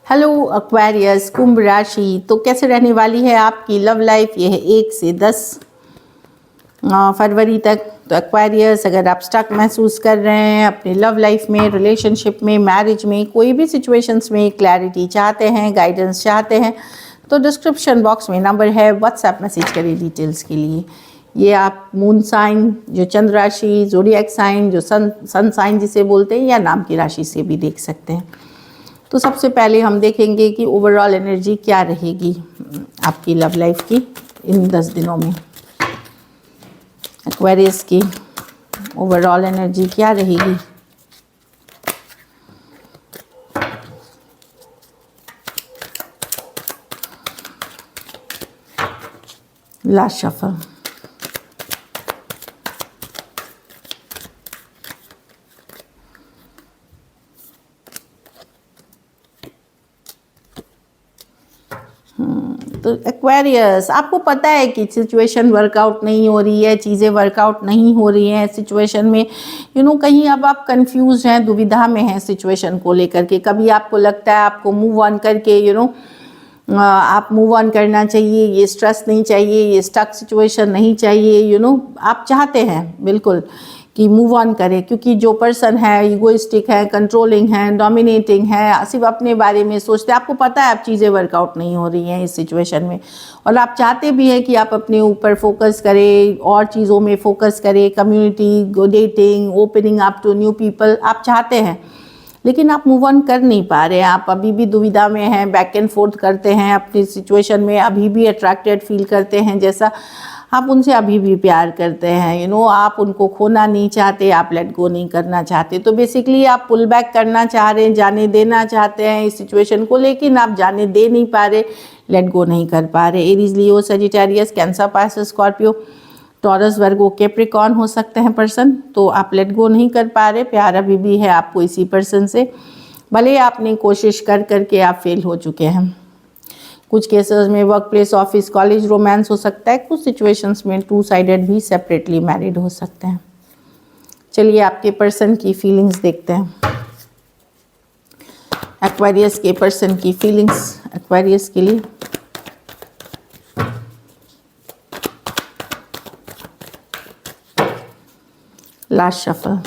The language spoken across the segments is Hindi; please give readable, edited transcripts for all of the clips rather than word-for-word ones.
हेलो एक्वेरियस, कुंभ राशि। तो कैसे रहने वाली है आपकी लव लाइफ? ये है 1 से 10 फरवरी तक। तो एक्वेरियस, अगर आप स्टक महसूस कर रहे हैं अपने लव लाइफ में, रिलेशनशिप में, मैरिज में, कोई भी सिचुएशंस में क्लैरिटी चाहते हैं, गाइडेंस चाहते हैं, तो डिस्क्रिप्शन बॉक्स में नंबर है, व्हाट्सएप मैसेज करिए डिटेल्स के लिए। ये आप मून साइन, जो चंद्र राशि, ज़ोडिएक साइन, जो सन साइन जिसे बोलते हैं, या नाम की राशि से भी देख सकते हैं। तो सबसे पहले हम देखेंगे कि ओवरऑल एनर्जी क्या रहेगी आपकी लव लाइफ की इन 10 दिनों में। एक्वेरियस की ओवरऑल एनर्जी क्या रहेगी? Last shuffle. तो एक्वेरियस, आपको पता है कि सिचुएशन वर्कआउट नहीं हो रही है, चीज़ें वर्कआउट नहीं हो रही हैं सिचुएशन में। कहीं अब आप कंफ्यूज हैं, दुविधा में हैं सिचुएशन को लेकर के। कभी आपको लगता है आपको मूव ऑन करके आप मूव ऑन करना चाहिए, ये स्ट्रेस नहीं चाहिए, ये स्टक सिचुएशन नहीं चाहिए। आप चाहते हैं बिल्कुल कि मूव ऑन करें, क्योंकि जो पर्सन है इगोइस्टिक है, कंट्रोलिंग है, डोमिनेटिंग है, सिर्फ अपने बारे में सोचते हैं। आपको पता है आप चीज़ें वर्कआउट नहीं हो रही हैं इस सिचुएशन में, और आप चाहते भी हैं कि आप अपने ऊपर फोकस करें, और चीज़ों में फोकस करें, community, dating, opening up to new people आप चाहते हैं, लेकिन आप मूव ऑन कर नहीं पा रहे हैं। आप अभी भी दुविधा में हैं, बैक एंड फोर्थ करते हैं अपनी सिचुएशन में, अभी भी अट्रैक्टेड फील करते हैं, जैसा आप उनसे अभी भी प्यार करते हैं। आप उनको खोना नहीं चाहते, आप लेट गो नहीं करना चाहते। तो बेसिकली आप पुल बैक करना चाह रहे हैं, जाने देना चाहते हैं इस सिचुएशन को, लेकिन आप जाने दे नहीं पा रहे, लेट गो नहीं कर पा रहे। Aries, Leo, Sagittarius, Cancer, Pisces, Scorpio, Taurus, Virgo, Capricorn हो सकते हैं पर्सन। तो आप लेट गो नहीं कर पा रहे, प्यार अभी भी है आपको इसी पर्सन से, भले आपने कोशिश कर करके आप फेल हो चुके हैं। कुछ केसेस में work place, office, college romance हो सकता है। कुछ सिचुएशंस में 2 साइडेड भी सेपरेटली मैरिड हो सकते हैं। चलिए आपके पर्सन की फीलिंग्स देखते हैं। एक्वेरियस के पर्सन की फीलिंग्स एक्वेरियस के लिए। Last shuffle.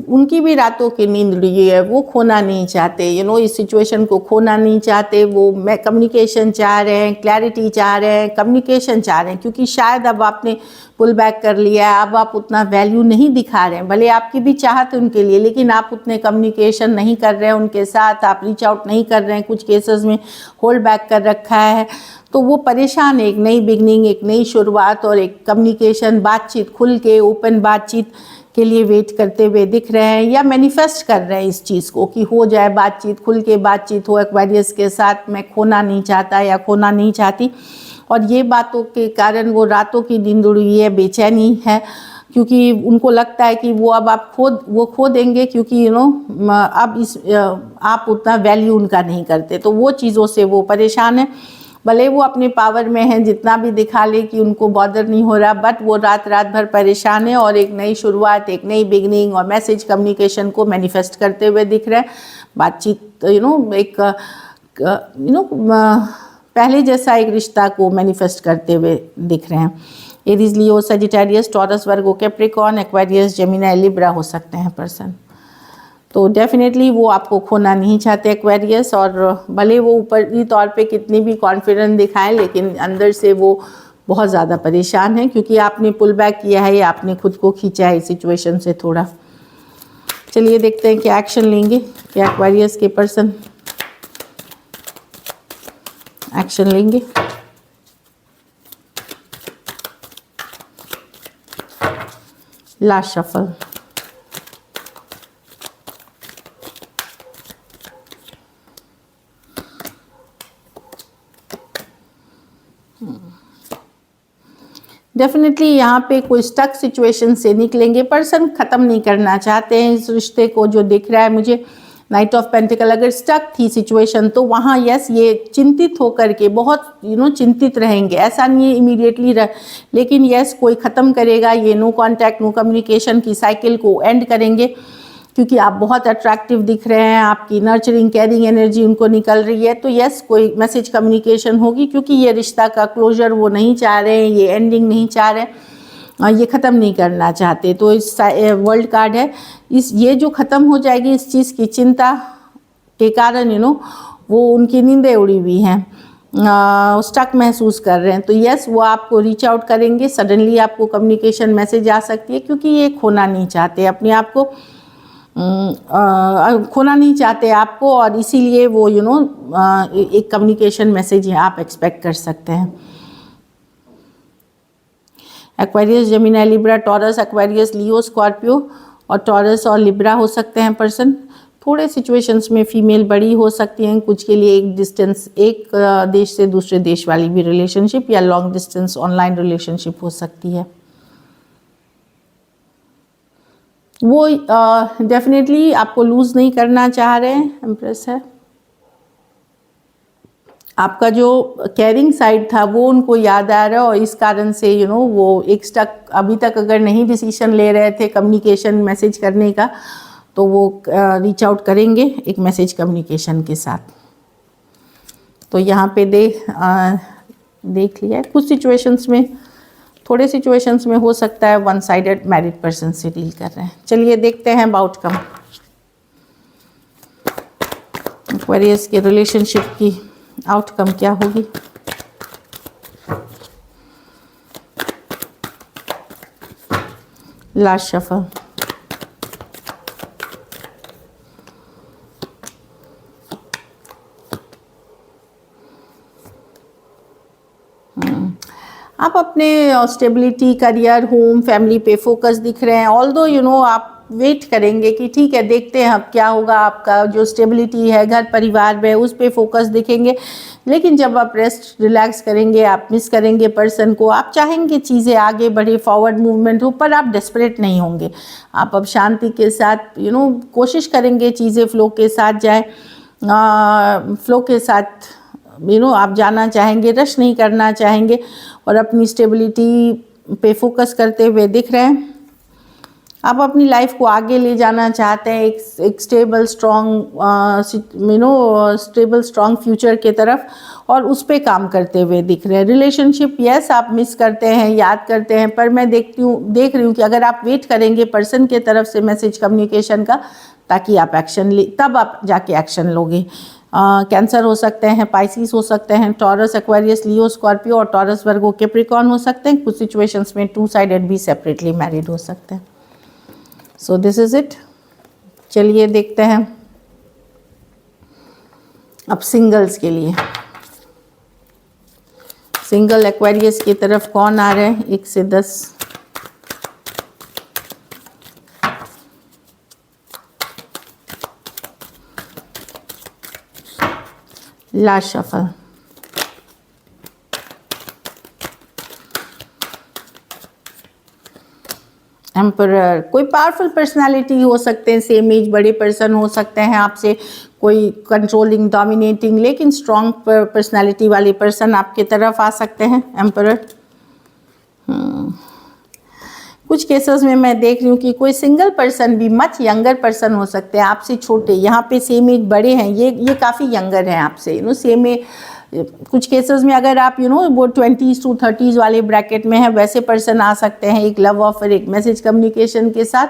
उनकी भी रातों की नींद ली है, वो खोना नहीं चाहते, इस सिचुएशन को खोना नहीं चाहते। वो कम्युनिकेशन चाह रहे हैं, क्लैरिटी चाह रहे हैं, कम्युनिकेशन चाह रहे हैं, क्योंकि शायद अब आपने पुल बैक कर लिया है, अब आप उतना वैल्यू नहीं दिखा रहे हैं। भले आपकी भी चाहत उनके लिए, लेकिन आप उतने कम्युनिकेशन नहीं कर रहे हैं उनके साथ, आप रीच आउट नहीं कर रहे हैं, कुछ केसेस में होल्ड बैक कर रखा है। तो वो परेशान है, एक नई बिगनिंग, एक नई शुरुआत और एक कम्युनिकेशन, बातचीत, खुल के ओपन बातचीत के लिए वेट करते हुए दिख रहे हैं, या मैनिफेस्ट कर रहे हैं इस चीज़ को कि हो जाए बातचीत, खुल के बातचीत हो एक्वेरियस के साथ। मैं खोना नहीं चाहता या खोना नहीं चाहती, और ये बातों के कारण वो रातों की नींद उड़ी हुई है, बेचैनी है, क्योंकि उनको लगता है कि वो अब आप खो देंगे, क्योंकि अब आप उतना वैल्यू उनका नहीं करते। तो वो चीज़ों से वो परेशान है। भले वो अपने पावर में हैं, जितना भी दिखा ले कि उनको बॉदर नहीं हो रहा, बट वो रात भर परेशान है, और एक नई शुरुआत, एक नई बिगनिंग और मैसेज कम्युनिकेशन को मैनिफेस्ट करते हुए दिख रहे हैं। बातचीत एक पहले जैसा एक रिश्ता को मैनिफेस्ट करते हुए दिख रहे हैं। Aries, Leo, Sagittarius, taurus, Virgo, Capricorn, Aquarius, Gemini, Libra हो सकते हैं पर्सन। तो डेफिनेटली वो आपको खोना नहीं चाहते एक्वेरियस, और भले वो ऊपरी तौर पे कितनी भी कॉन्फिडेंट दिखाएं, लेकिन अंदर से वो बहुत ज़्यादा परेशान है, क्योंकि आपने पुल बैक किया है, या आपने खुद को खींचा है इस सिचुएशन से थोड़ा। चलिए देखते हैं क्या एक्शन लेंगे, क्या एक्वेरियस के पर्सन एक्शन लेंगे। Last shuffle. डेफिनेटली यहाँ पे कोई स्टक सिचुएशन से निकलेंगे। पर्सन ख़त्म नहीं करना चाहते हैं इस रिश्ते को, जो दिख रहा है मुझे। नाइट ऑफ पेंटिकल अगर स्टक थी सिचुएशन तो वहाँ यस ये चिंतित होकर के बहुत चिंतित रहेंगे, ऐसा नहीं है इमीडिएटली लेकिन यस कोई ख़त्म करेगा, ये नो कांटेक्ट नो कम्युनिकेशन की साइकिल को एंड करेंगे, क्योंकि आप बहुत अट्रैक्टिव दिख रहे हैं, आपकी नर्चरिंग केयरिंग एनर्जी उनको निकल रही है। तो यस कोई मैसेज कम्युनिकेशन होगी, क्योंकि ये रिश्ता का क्लोजर वो नहीं चाह रहे हैं, ये एंडिंग नहीं चाह रहे हैं, ये ख़त्म नहीं करना चाहते। तो इस वर्ल्ड कार्ड है, ये जो ख़त्म हो जाएगी इस चीज़ की चिंता के कारण वो उनकी नींदें उड़ी हुई हैं, स्टक महसूस कर रहे हैं। तो यस वो आपको रीच आउट करेंगे, सडनली आपको कम्युनिकेशन मैसेज आ सकती है, क्योंकि ये खोना नहीं चाहते अपने आप को, खोना नहीं चाहते आपको, और इसीलिए वो एक कम्युनिकेशन मैसेज आप एक्सपेक्ट कर सकते हैं। Aquarius, Gemini, Libra, Taurus, Aquarius, Leo, Scorpio और टॉरस और लिब्रा हो सकते हैं पर्सन। थोड़े सिचुएशंस में फीमेल बड़ी हो सकती हैं, कुछ के लिए एक डिस्टेंस, एक देश से दूसरे देश वाली भी रिलेशनशिप या लॉन्ग डिस्टेंस ऑनलाइन रिलेशनशिप हो सकती है। वो डेफिनेटली आपको लूज़ नहीं करना चाह रहे हैं, एम्प्रेस है। आपका जो केयरिंग साइड था वो उनको याद आ रहा है, और इस कारण से वो एक स्टक अभी तक अगर नहीं डिसीजन ले रहे थे कम्युनिकेशन मैसेज करने का, तो वो रीच आउट करेंगे एक मैसेज कम्युनिकेशन के साथ। तो यहाँ पे देख लिया है। कुछ सिचुएशंस में, थोड़े सिचुएशंस में हो सकता है वन साइडेड मैरिड पर्सन से डील कर रहे हैं। चलिए देखते हैं आउटकम एक्वेरियस के रिलेशनशिप की आउटकम क्या होगी। लास्ट शफल, आप अपने स्टेबिलिटी, करियर, होम, फैमिली पे फोकस दिख रहे हैं। ऑल्दो आप वेट करेंगे कि ठीक है देखते हैं अब क्या होगा, आपका जो स्टेबिलिटी है घर परिवार में उस पे फोकस दिखेंगे, लेकिन जब आप रेस्ट रिलैक्स करेंगे आप मिस करेंगे पर्सन को। आप चाहेंगे चीज़ें आगे बढ़े, फॉरवर्ड मूवमेंट हो, पर आप डेस्परेट नहीं होंगे। आप अब शांति के साथ कोशिश करेंगे चीज़ें फ्लो के साथ जाए, फ्लो के साथ आप जाना चाहेंगे, रश नहीं करना चाहेंगे, और अपनी स्टेबिलिटी पे फोकस करते हुए दिख रहे हैं। आप अपनी लाइफ को आगे ले जाना चाहते हैं एक स्टेबल स्ट्रॉन्ग फ्यूचर के तरफ, और उस पे काम करते हुए दिख रहे हैं। रिलेशनशिप यस आप मिस करते हैं, याद करते हैं, पर मैं देख रही हूँ कि अगर आप वेट करेंगे पर्सन के तरफ से मैसेज कम्युनिकेशन का, ताकि आप एक्शन ले, तब आप जाके एक्शन लोगे। कैंसर हो सकते हैं, पाइसिस हो सकते हैं, टॉरस, एक्वेरियस, लियो, स्कॉर्पियो और टॉरस, वर्गो, कैप्रिकॉर्न हो सकते हैं। कुछ सिचुएशंस में टू साइडेड भी सेपरेटली मैरिड हो सकते हैं। So this is it. चलिए देखते हैं अब सिंगल्स के लिए। सिंगल एक्वेरियस की तरफ कौन आ रहे हैं 1 से 10। Last shuffle, emperor. कोई पावरफुल पर्सनालिटी हो सकते हैं, सेम एज बड़े पर्सन हो सकते हैं आपसे, कोई कंट्रोलिंग, डोमिनेटिंग लेकिन स्ट्रॉन्ग पर्सनालिटी वाले पर्सन आपके तरफ आ सकते हैं, एम्परर। कुछ केसेस में मैं देख रही हूँ कि कोई सिंगल पर्सन भी मच यंगर पर्सन हो सकते हैं, आपसे छोटे, यहाँ पे सेम एज बड़े हैं, ये काफ़ी यंगर हैं आपसे, सेम एज। कुछ केसेस में अगर आप वो 20s to 30s वाले ब्रैकेट में है, वैसे पर्सन आ सकते हैं एक लव ऑफर, एक मैसेज कम्युनिकेशन के साथ।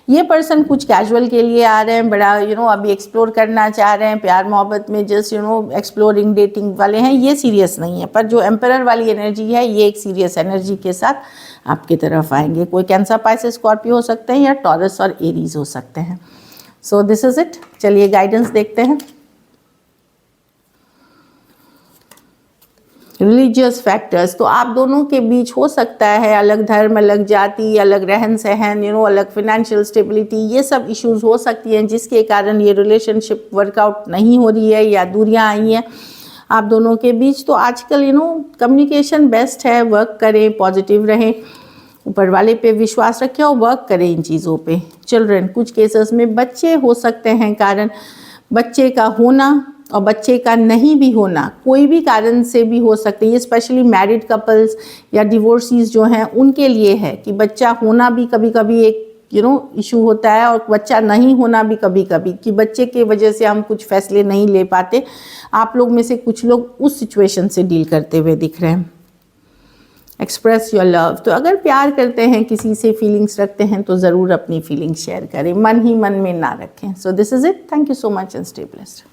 ये पर्सन कुछ कैजुअल के लिए आ रहे हैं, बड़ा अभी एक्सप्लोर करना चाह रहे हैं, प्यार मोहब्बत में जस्ट एक्सप्लोरिंग, डेटिंग वाले हैं, ये सीरियस नहीं है। पर जो एम्परर वाली एनर्जी है, ये एक सीरियस एनर्जी के साथ आपकी तरफ आएंगे। कोई कैंसर, पाइसिस, स्कॉर्पियो हो सकते हैं, या टॉरस और एरीज हो सकते हैं। So this is it. चलिए गाइडेंस देखते हैं। रिलीजियस फैक्टर्स, तो आप दोनों के बीच हो सकता है अलग धर्म, अलग जाति, अलग रहन सहन, अलग फाइनेंशियल स्टेबिलिटी, ये सब इश्यूज हो सकती हैं जिसके कारण ये रिलेशनशिप वर्कआउट नहीं हो रही है या दूरियां आई हैं आप दोनों के बीच। तो आजकल कम्युनिकेशन बेस्ट है, वर्क करें, पॉजिटिव रहें, ऊपर वाले पे विश्वास रखें और वर्क करें इन चीज़ों पे। चिल्ड्रन, कुछ केसेस में बच्चे हो सकते हैं कारण बच्चे का होना और बच्चे का नहीं भी होना कोई भी कारण से भी हो सकते हैं। ये स्पेशली मैरिड कपल्स या डिवोर्सीज जो हैं उनके लिए है कि बच्चा होना भी कभी कभी एक इशू होता है, और बच्चा नहीं होना भी कभी कभी, कि बच्चे के वजह से हम कुछ फैसले नहीं ले पाते। आप लोग में से कुछ लोग उस सिचुएशन से डील करते हुए दिख रहे हैं। एक्सप्रेस योर लव, तो अगर प्यार करते हैं, किसी से फीलिंग्स रखते हैं, तो ज़रूर अपनी फीलिंग्स शेयर करें, मन ही मन में ना रखें। So this is it, thank you so much and stay blessed.